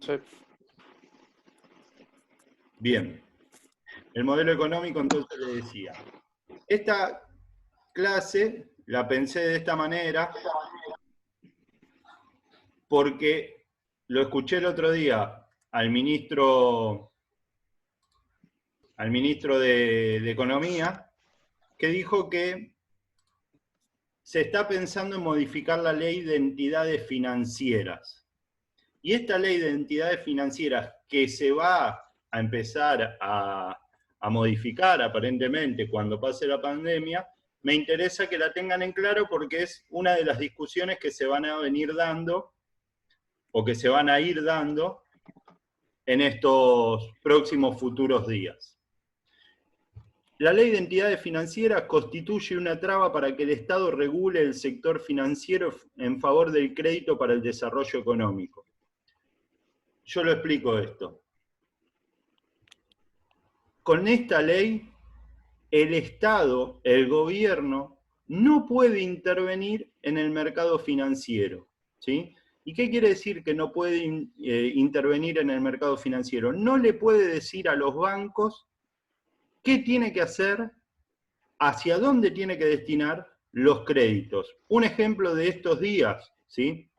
Sí. Bien. El modelo económico, entonces le decía. Esta clase la pensé de esta manera porque lo escuché el otro día al ministro de Economía, que dijo que se está pensando en modificar la ley de entidades financieras. Y esta ley de entidades financieras que se va a empezar a modificar aparentemente cuando pase la pandemia, me interesa que la tengan en claro porque es una de las discusiones que se van a venir dando o que se van a ir dando en estos próximos futuros días. La ley de entidades financieras constituye una traba para que el Estado regule el sector financiero en favor del crédito para el desarrollo económico. Yo lo explico esto. Con esta ley, el Estado, el gobierno, no puede intervenir en el mercado financiero, ¿sí? ¿Y qué quiere decir que no puede intervenir en el mercado financiero? No le puede decir a los bancos qué tiene que hacer, hacia dónde tiene que destinar los créditos. Un ejemplo de estos días, ¿sí?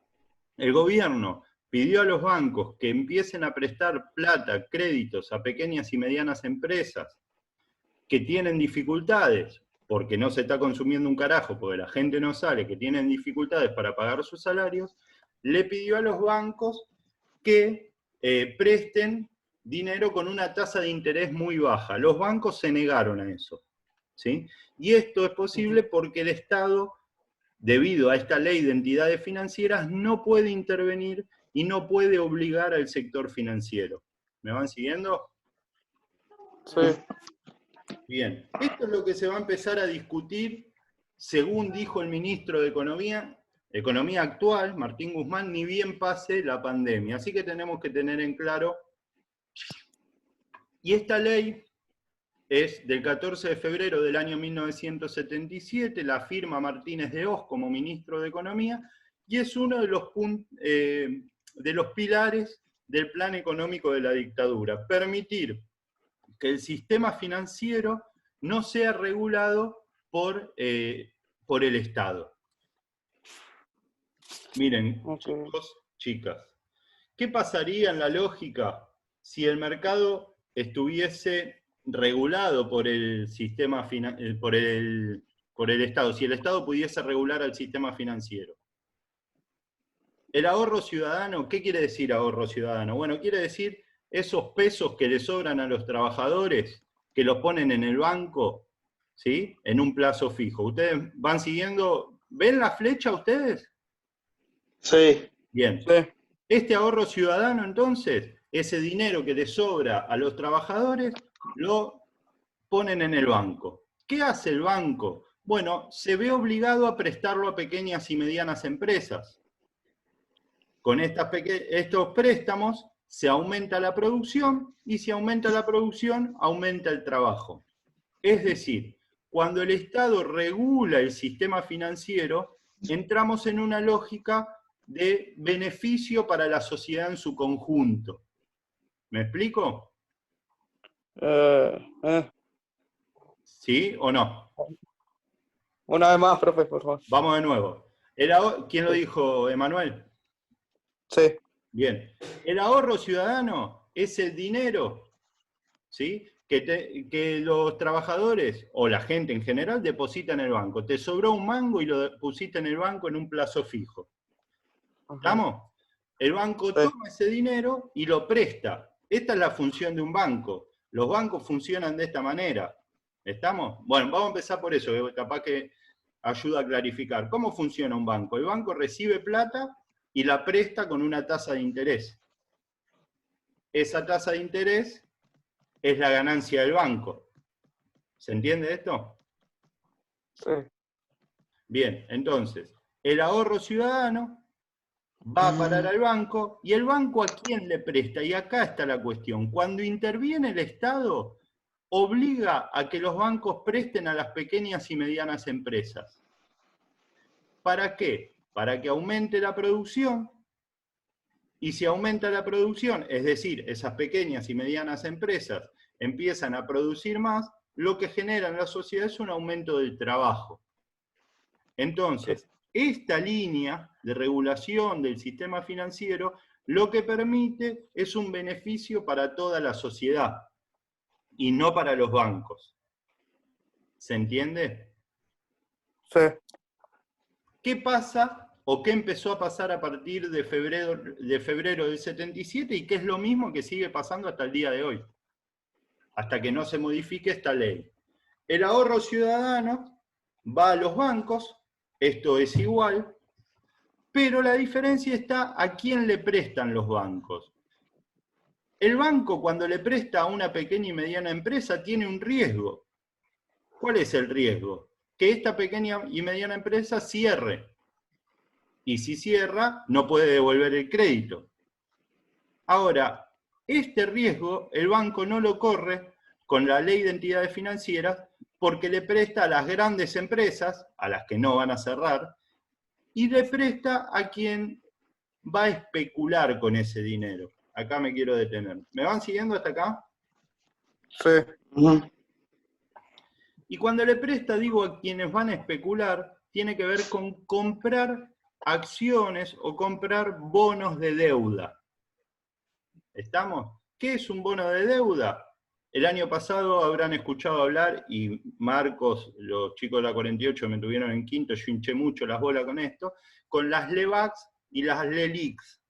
El gobierno pidió a los bancos que empiecen a prestar plata, créditos a pequeñas y medianas empresas que tienen dificultades, porque no se está consumiendo un carajo, porque la gente no sale, que tienen dificultades para pagar sus salarios, le pidió a los bancos que presten dinero con una tasa de interés muy baja. Los bancos se negaron a eso, ¿sí? Y esto es posible porque el Estado, debido a esta ley de entidades financieras, no puede intervenir y no puede obligar al sector financiero. ¿Me van siguiendo? Sí. Bien, esto es lo que se va a empezar a discutir, según dijo el ministro de Economía actual, Martín Guzmán, ni bien pase la pandemia. Así que tenemos que tener en claro. Y esta ley es del 14 de febrero del año 1977, la firma Martínez de Hoz como ministro de Economía, y es uno de los pilares del plan económico de la dictadura, permitir que el sistema financiero no sea regulado por el Estado. Miren, Okay. chicos, chicas, ¿qué pasaría en la lógica si el mercado estuviese regulado por el sistema por el Estado, si el Estado pudiese regular al sistema financiero? El ahorro ciudadano, ¿qué quiere decir ahorro ciudadano? Bueno, quiere decir esos pesos que le sobran a los trabajadores, que los ponen en el banco, ¿sí? En un plazo fijo. ¿Ustedes van siguiendo? ¿Ven la flecha ustedes? Sí. Bien. Sí. Este ahorro ciudadano, entonces, ese dinero que le sobra a los trabajadores, lo ponen en el banco. ¿Qué hace el banco? Bueno, se ve obligado a prestarlo a pequeñas y medianas empresas. Con estos préstamos se aumenta la producción y si aumenta la producción, aumenta el trabajo. Es decir, cuando el Estado regula el sistema financiero, entramos en una lógica de beneficio para la sociedad en su conjunto. ¿Me explico? ¿Sí o no? Una vez más, profe, por favor. Vamos de nuevo. ¿Quién lo dijo, Emanuel? Sí. Bien. El ahorro ciudadano es el dinero, ¿sí? Que los trabajadores o la gente en general deposita en el banco. Te sobró un mango y lo pusiste en el banco en un plazo fijo. ¿Estamos? El banco Sí. toma ese dinero y lo presta. Esta es la función de un banco. Los bancos funcionan de esta manera. ¿Estamos? Bueno, vamos a empezar por eso, que capaz que ayuda a clarificar. ¿Cómo funciona un banco? El banco recibe plata y la presta con una tasa de interés. Esa tasa de interés es la ganancia del banco. ¿Se entiende esto? Sí. Bien, entonces, el ahorro ciudadano va a parar al banco, y el banco ¿a quién le presta? Y acá está la cuestión. Cuando interviene el Estado, obliga a que los bancos presten a las pequeñas y medianas empresas. ¿Para qué? Para que aumente la producción Y si aumenta la producción, es decir, esas pequeñas y medianas empresas empiezan a producir más, lo que genera en la sociedad es un aumento del trabajo. Entonces, esta línea de regulación del sistema financiero lo que permite es un beneficio para toda la sociedad y no para los bancos. ¿Se entiende? Sí. ¿Qué pasa o qué empezó a pasar a partir de febrero del 77 y qué es lo mismo que sigue pasando hasta el día de hoy? Hasta que no se modifique esta ley. El ahorro ciudadano va a los bancos, esto es igual, pero la diferencia está a quién le prestan los bancos. El banco, cuando le presta a una pequeña y mediana empresa, tiene un riesgo. ¿Cuál es el riesgo? Que esta pequeña y mediana empresa cierre. Y si cierra, no puede devolver el crédito. Ahora, este riesgo el banco no lo corre con la ley de entidades financieras porque le presta a las grandes empresas, a las que no van a cerrar, y le presta a quien va a especular con ese dinero. Acá me quiero detener. ¿Me van siguiendo hasta acá? Sí. Y cuando le presta, digo, a quienes van a especular, tiene que ver con comprar acciones o comprar bonos de deuda. ¿Estamos? ¿Qué es un bono de deuda? El año pasado habrán escuchado hablar, y Marcos, los chicos de la 48 me tuvieron en quinto, yo hinché mucho las bolas con esto, con las LEVAX y las LELIX.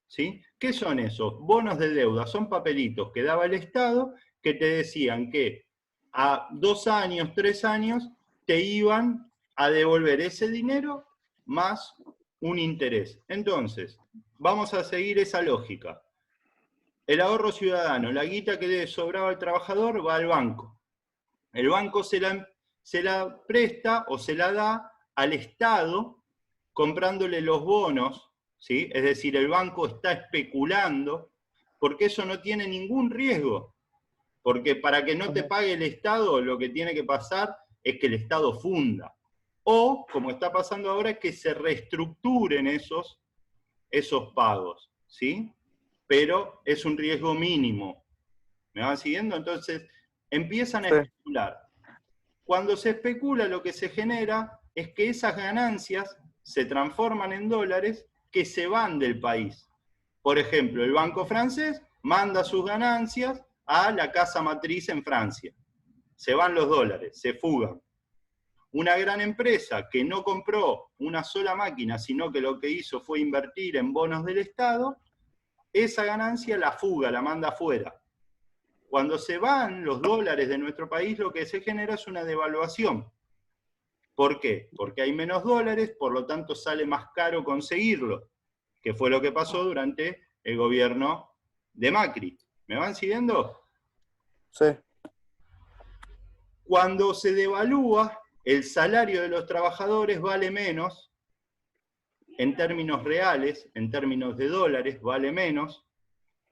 ¿Sí? ¿Qué son esos? Bonos de deuda, son papelitos que daba el Estado que te decían que a 2 años, 3 años, te iban a devolver ese dinero más un interés. Entonces, vamos a seguir esa lógica. El ahorro ciudadano, la guita que le sobraba al trabajador va al banco. El banco se la presta o se la da al Estado comprándole los bonos, ¿sí? Es decir, el banco está especulando, porque eso no tiene ningún riesgo. Porque para que no te pague el Estado, lo que tiene que pasar es que el Estado funda. O, como está pasando ahora, es que se reestructuren esos pagos, ¿sí? Pero es un riesgo mínimo. ¿Me van siguiendo? Entonces, empiezan a especular. Cuando se especula, lo que se genera es que esas ganancias se transforman en dólares que se van del país. Por ejemplo, el banco francés manda sus ganancias a la casa matriz en Francia. Se van los dólares, se fugan. Una gran empresa que no compró una sola máquina, sino que lo que hizo fue invertir en bonos del Estado, esa ganancia la fuga, la manda afuera. Cuando se van los dólares de nuestro país, lo que se genera es una devaluación. ¿Por qué? Porque hay menos dólares, por lo tanto sale más caro conseguirlo, que fue lo que pasó durante el gobierno de Macri. ¿Me van siguiendo? Sí. Cuando se devalúa, el salario de los trabajadores vale menos, en términos reales, en términos de dólares, vale menos,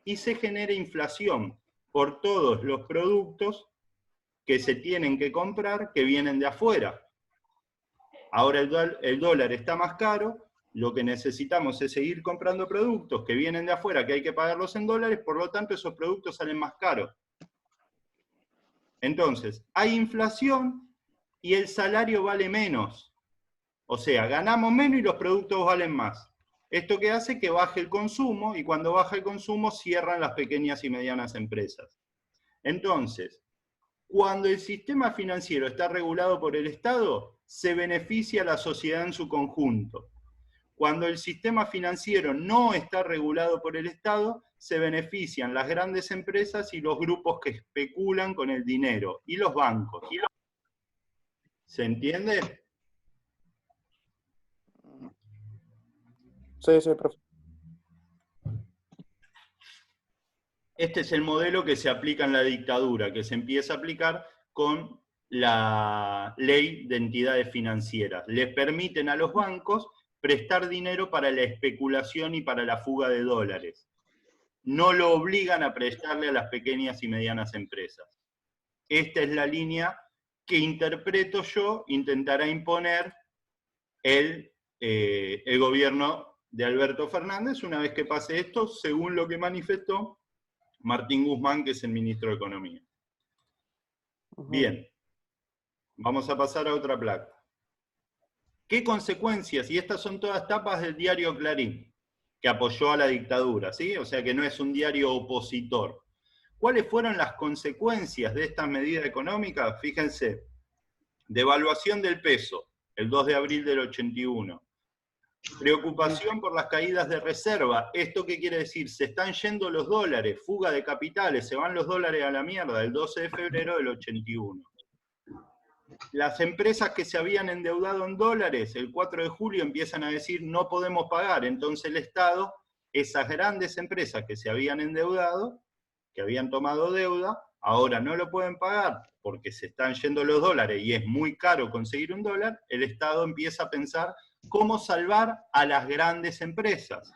y se genera inflación por todos los productos que se tienen que comprar que vienen de afuera. Ahora el dólar está más caro, lo que necesitamos es seguir comprando productos que vienen de afuera, que hay que pagarlos en dólares, por lo tanto esos productos salen más caros. Entonces, hay inflación y el salario vale menos. O sea, ganamos menos y los productos valen más. Esto que hace que baje el consumo, y cuando baja el consumo cierran las pequeñas y medianas empresas. Entonces, cuando el sistema financiero está regulado por el Estado, se beneficia a la sociedad en su conjunto. Cuando el sistema financiero no está regulado por el Estado, se benefician las grandes empresas y los grupos que especulan con el dinero, y los bancos. ¿Se entiende? Sí, sí, profe. Este es el modelo que se aplica en la dictadura, que se empieza a aplicar con la ley de entidades financieras. Les permiten a los bancos prestar dinero para la especulación y para la fuga de dólares. No lo obligan a prestarle a las pequeñas y medianas empresas. Esta es la línea que interpreto yo intentará imponer el gobierno de Alberto Fernández una vez que pase esto, según lo que manifestó Martín Guzmán, que es el ministro de Economía. Bien, vamos a pasar a otra placa. ¿Qué consecuencias? Y estas son todas tapas del diario Clarín, que apoyó a la dictadura, ¿sí? O sea que no es un diario opositor. ¿Cuáles fueron las consecuencias de estas medidas económicas? Fíjense, devaluación del peso, el 2 de abril del 81. Preocupación por las caídas de reserva. ¿Esto qué quiere decir? Se están yendo los dólares, fuga de capitales, se van los dólares a la mierda, el 12 de febrero del 81. Las empresas que se habían endeudado en dólares, el 4 de julio empiezan a decir no podemos pagar, entonces el Estado, esas grandes empresas que se habían endeudado, que habían tomado deuda, ahora no lo pueden pagar porque se están yendo los dólares y es muy caro conseguir un dólar, el Estado empieza a pensar cómo salvar a las grandes empresas.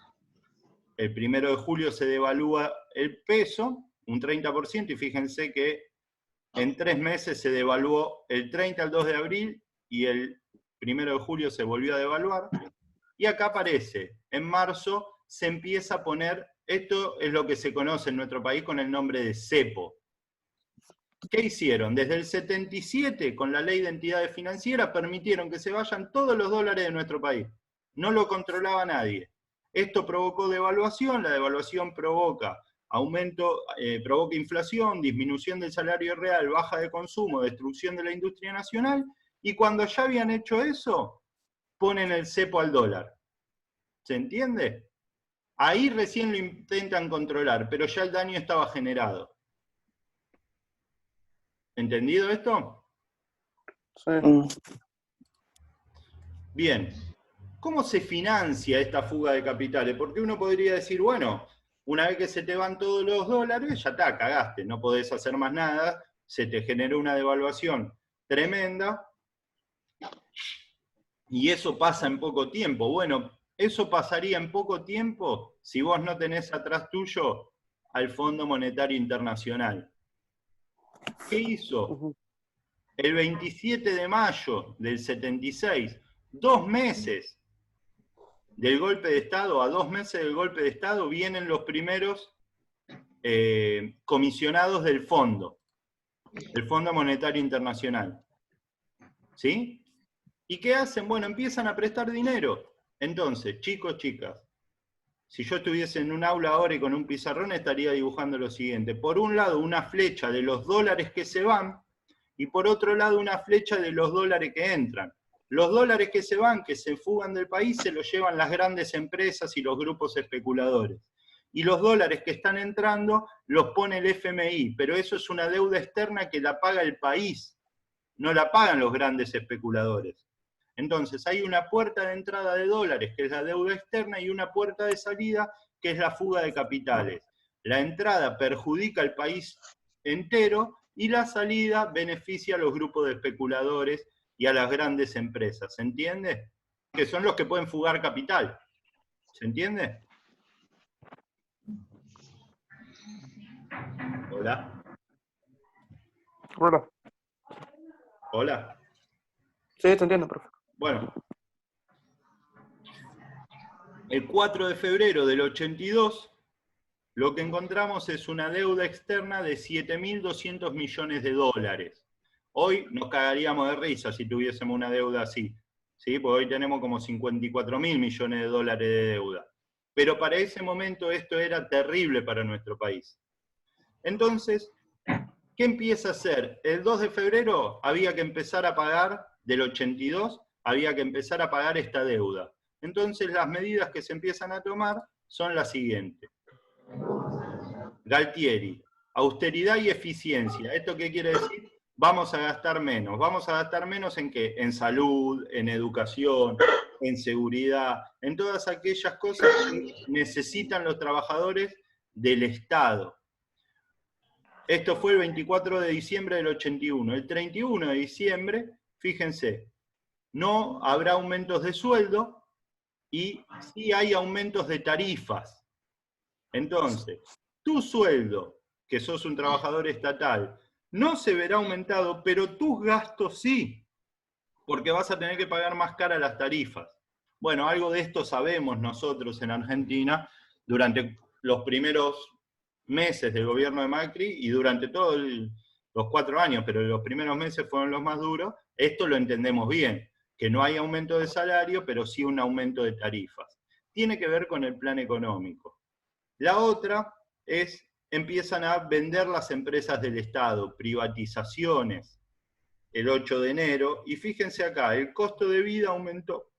El 1 de julio se devalúa el peso, un 30%, y fíjense que en 3 meses se devaluó el 30 al 2 de abril y el 1 de julio se volvió a devaluar. Y acá aparece, en marzo se empieza a poner, esto es lo que se conoce en nuestro país con el nombre de cepo. ¿Qué hicieron? Desde el 77, con la ley de entidades financieras, permitieron que se vayan todos los dólares de nuestro país. No lo controlaba nadie. Esto provocó devaluación, la devaluación provoca aumento, provoca inflación, disminución del salario real, baja de consumo, destrucción de la industria nacional, y cuando ya habían hecho eso, ponen el cepo al dólar. ¿Se entiende? Ahí recién lo intentan controlar, pero ya el daño estaba generado. ¿Entendido esto? Sí. Bien. ¿Cómo se financia esta fuga de capitales? Porque uno podría decir, bueno, una vez que se te van todos los dólares, ya está, cagaste, no podés hacer más nada, se te generó una devaluación tremenda, y eso pasa en poco tiempo. Bueno, eso pasaría en poco tiempo si vos no tenés atrás tuyo al Fondo Monetario Internacional. ¿Qué hizo? El 27 de mayo del 76, 2 meses del golpe de Estado, a 2 meses del golpe de Estado, vienen los primeros comisionados del Fondo Monetario Internacional. ¿Sí? ¿Y qué hacen? Bueno, empiezan a prestar dinero. Entonces, chicos, chicas, si yo estuviese en un aula ahora y con un pizarrón estaría dibujando lo siguiente. Por un lado, una flecha de los dólares que se van, y por otro lado, una flecha de los dólares que entran. Los dólares que se van, que se fugan del país, se los llevan las grandes empresas y los grupos especuladores. Y los dólares que están entrando los pone el FMI, pero eso es una deuda externa que la paga el país, no la pagan los grandes especuladores. Entonces hay una puerta de entrada de dólares, que es la deuda externa, y una puerta de salida, que es la fuga de capitales. La entrada perjudica al país entero y la salida beneficia a los grupos de especuladores y a las grandes empresas. ¿Se entiende? Que son los que pueden fugar capital. ¿Se entiende? Hola. Hola. Hola. Sí, te entiendo, profe. Bueno. El 4 de febrero del 82, lo que encontramos es una deuda externa de 7.200 millones de dólares. Hoy nos cagaríamos de risa si tuviésemos una deuda así, ¿sí? Porque hoy tenemos como 54.000 millones de dólares de deuda. Pero para ese momento esto era terrible para nuestro país. Entonces, ¿qué empieza a hacer? El 2 de febrero había que empezar a pagar, del 82, había que empezar a pagar esta deuda. Entonces las medidas que se empiezan a tomar son las siguientes. Galtieri, austeridad y eficiencia. ¿Esto qué quiere decir? Vamos a gastar menos. ¿Vamos a gastar menos en qué? En salud, en educación, en seguridad, en todas aquellas cosas que necesitan los trabajadores del Estado. Esto fue el 24 de diciembre del 81. El 31 de diciembre, fíjense, no habrá aumentos de sueldo y sí hay aumentos de tarifas. Entonces, tu sueldo, que sos un trabajador estatal, no se verá aumentado, pero tus gastos sí, porque vas a tener que pagar más cara las tarifas. Bueno, algo de esto sabemos nosotros en Argentina durante los primeros meses del gobierno de Macri y durante todos los 4 años, pero los primeros meses fueron los más duros. Esto lo entendemos bien, que no hay aumento de salario, pero sí un aumento de tarifas. Tiene que ver con el plan económico. La otra es, empiezan a vender las empresas del Estado, privatizaciones, el 8 de enero, y fíjense acá, el costo de vida aumentó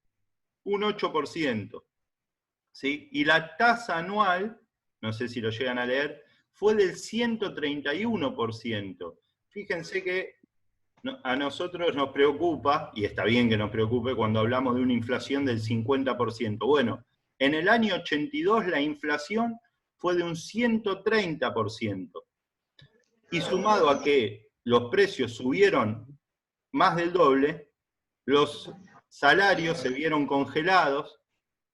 un 8%, ¿sí? Y la tasa anual, no sé si lo llegan a leer, fue del 131%. Fíjense que a nosotros nos preocupa, y está bien que nos preocupe, cuando hablamos de una inflación del 50%. Bueno, en el año 82 la inflación fue de un 130%. Y sumado a que los precios subieron más del doble, los salarios se vieron congelados,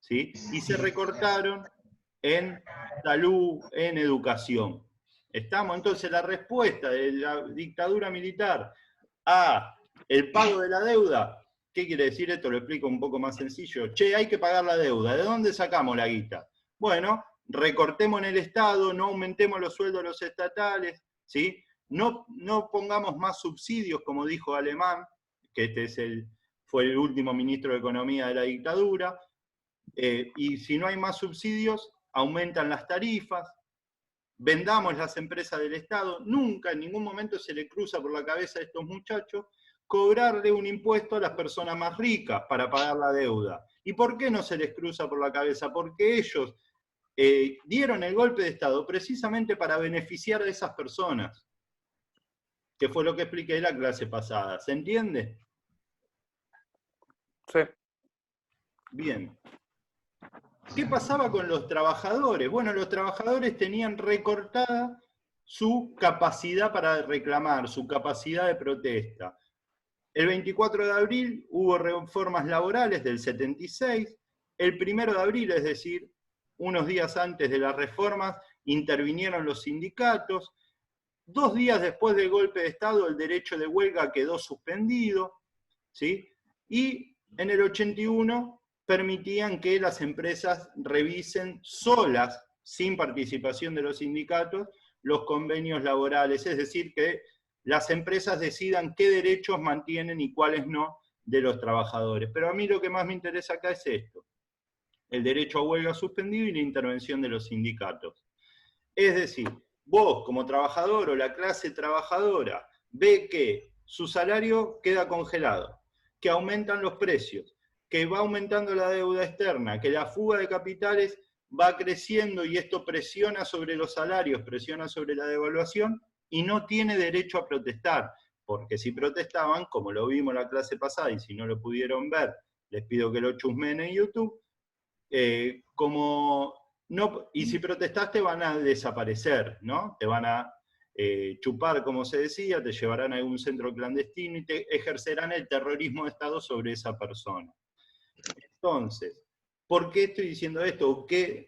¿sí? Y se recortaron en salud, en educación. ¿Estamos? Entonces la respuesta de la dictadura militar a el pago de la deuda, ¿qué quiere decir esto? Lo explico un poco más sencillo. Che, hay que pagar la deuda. ¿De dónde sacamos la guita? Bueno, recortemos en el Estado, no aumentemos los sueldos de los estatales, ¿sí? No pongamos más subsidios, como dijo Alemán, que fue el último ministro de Economía de la dictadura, y si no hay más subsidios, aumentan las tarifas, vendamos las empresas del Estado. Nunca, en ningún momento se le cruza por la cabeza a estos muchachos cobrarle un impuesto a las personas más ricas para pagar la deuda. ¿Y por qué no se les cruza por la cabeza? Porque ellos dieron el golpe de Estado precisamente para beneficiar a esas personas, que fue lo que expliqué en la clase pasada. ¿Se entiende? Sí. Bien. ¿Qué pasaba con los trabajadores? Bueno, los trabajadores tenían recortada su capacidad para reclamar, su capacidad de protesta. El 24 de abril hubo reformas laborales del 76. El 1 de abril, es decir, unos días antes de las reformas, intervinieron los sindicatos. 2 días después del golpe de Estado, el derecho de huelga quedó suspendido, ¿sí? Y en el 81 permitían que las empresas revisen solas, sin participación de los sindicatos, los convenios laborales, es decir, que las empresas decidan qué derechos mantienen y cuáles no de los trabajadores. Pero a mí lo que más me interesa acá es esto, el derecho a huelga suspendido y la intervención de los sindicatos. Es decir, vos como trabajador o la clase trabajadora ve que su salario queda congelado, que aumentan los precios, que va aumentando la deuda externa, que la fuga de capitales va creciendo y esto presiona sobre los salarios, presiona sobre la devaluación y no tiene derecho a protestar, porque si protestaban, como lo vimos en la clase pasada y si no lo pudieron ver, les pido que lo chusmen en YouTube, y si protestaste van a desaparecer, ¿no? Te van a chupar, como se decía, te llevarán a algún centro clandestino y te ejercerán el terrorismo de Estado sobre esa persona. Entonces, ¿por qué estoy diciendo esto? ¿Qué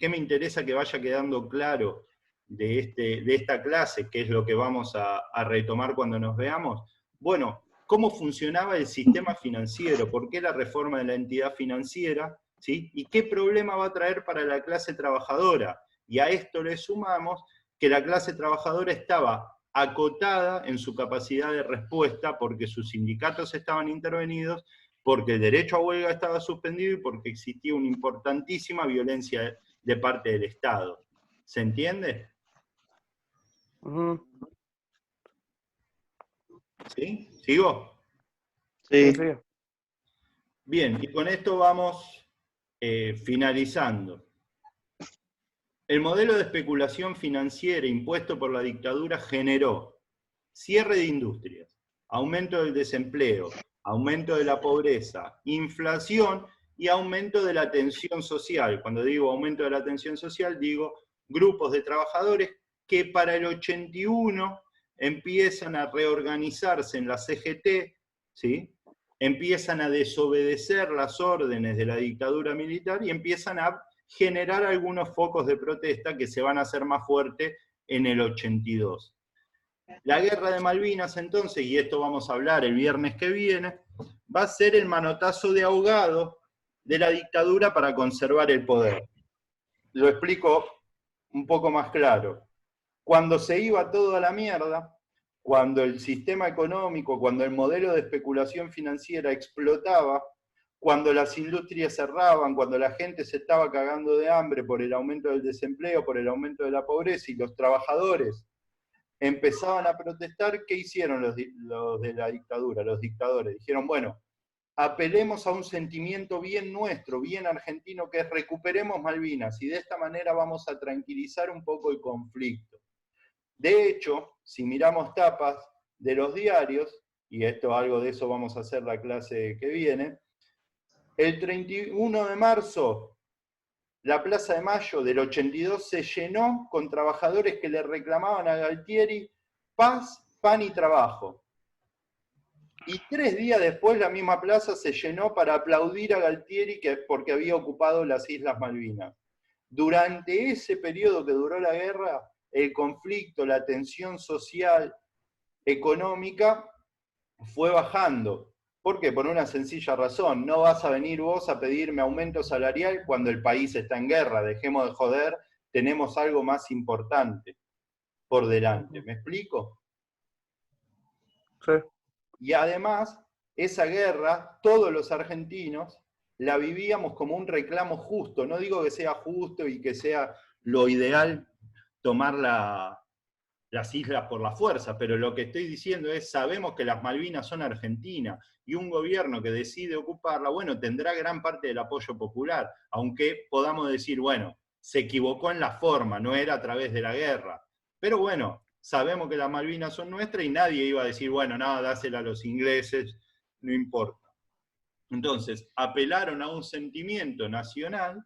me interesa que vaya quedando claro de esta clase? ¿Qué es lo que vamos a retomar cuando nos veamos? Bueno, ¿cómo funcionaba el sistema financiero? ¿Por qué la reforma de la entidad financiera? ¿Sí? ¿Y qué problema va a traer para la clase trabajadora? Y a esto le sumamos que la clase trabajadora estaba acotada en su capacidad de respuesta porque sus sindicatos estaban intervenidos, porque el derecho a huelga estaba suspendido y porque existía una importantísima violencia de parte del Estado. ¿Se entiende? ¿Sí? ¿Sigo? Sí. Bien, y con esto vamos finalizando. El modelo de especulación financiera impuesto por la dictadura generó cierre de industrias, aumento del desempleo, aumento de la pobreza, inflación y aumento de la tensión social. Cuando digo aumento de la tensión social, digo grupos de trabajadores que para el 81 empiezan a reorganizarse en la CGT, ¿sí? Empiezan a desobedecer las órdenes de la dictadura militar y empiezan a generar algunos focos de protesta que se van a hacer más fuertes en el 82. La guerra de Malvinas entonces, y esto vamos a hablar el viernes que viene, va a ser el manotazo de ahogado de la dictadura para conservar el poder. Lo explico un poco más claro. Cuando se iba todo a la mierda, cuando el sistema económico, cuando el modelo de especulación financiera explotaba, cuando las industrias cerraban, cuando la gente se estaba cagando de hambre por el aumento del desempleo, por el aumento de la pobreza, y los trabajadores empezaban a protestar, ¿qué hicieron los de la dictadura, los dictadores? Dijeron, bueno, apelemos a un sentimiento bien nuestro, bien argentino, que es recuperemos Malvinas, y de esta manera vamos a tranquilizar un poco el conflicto. De hecho, si miramos tapas de los diarios, y esto algo de eso vamos a hacer la clase que viene, el 31 de marzo, la Plaza de Mayo del 82 se llenó con trabajadores que le reclamaban a Galtieri paz, pan y trabajo. Y 3 días después la misma plaza se llenó para aplaudir a Galtieri porque había ocupado las Islas Malvinas. Durante ese periodo que duró la guerra, el conflicto, la tensión social, económica, fue bajando. ¿Por qué? Por una sencilla razón. No vas a venir vos a pedirme aumento salarial cuando el país está en guerra. Dejemos de joder, tenemos algo más importante por delante. ¿Me explico? Sí. Y además, esa guerra, todos los argentinos la vivíamos como un reclamo justo. No digo que sea justo y que sea lo ideal tomar las islas por la fuerza, pero lo que estoy diciendo es, sabemos que las Malvinas son argentinas, y un gobierno que decide ocuparla, bueno, tendrá gran parte del apoyo popular, aunque podamos decir, bueno, se equivocó en la forma, no era a través de la guerra. Pero bueno, sabemos que las Malvinas son nuestras y nadie iba a decir, bueno, nada, dásela a los ingleses, no importa. Entonces, apelaron a un sentimiento nacional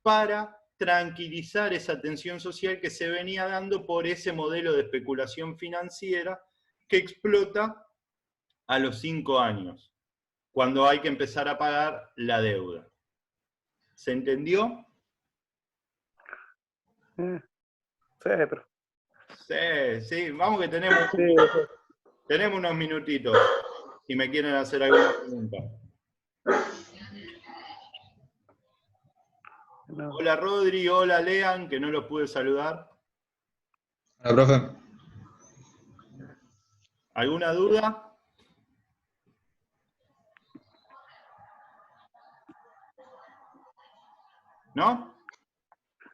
para tranquilizar esa tensión social que se venía dando por ese modelo de especulación financiera que explota a los 5 años, cuando hay que empezar a pagar la deuda. ¿Se entendió? Sí, pero. Sí, vamos que tenemos unos minutitos, si me quieren hacer alguna pregunta. No. Hola Rodri, hola Lean, que no los pude saludar. Hola, profe. ¿Alguna duda? ¿No?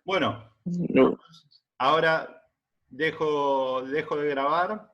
Bueno, No. ahora dejo de grabar.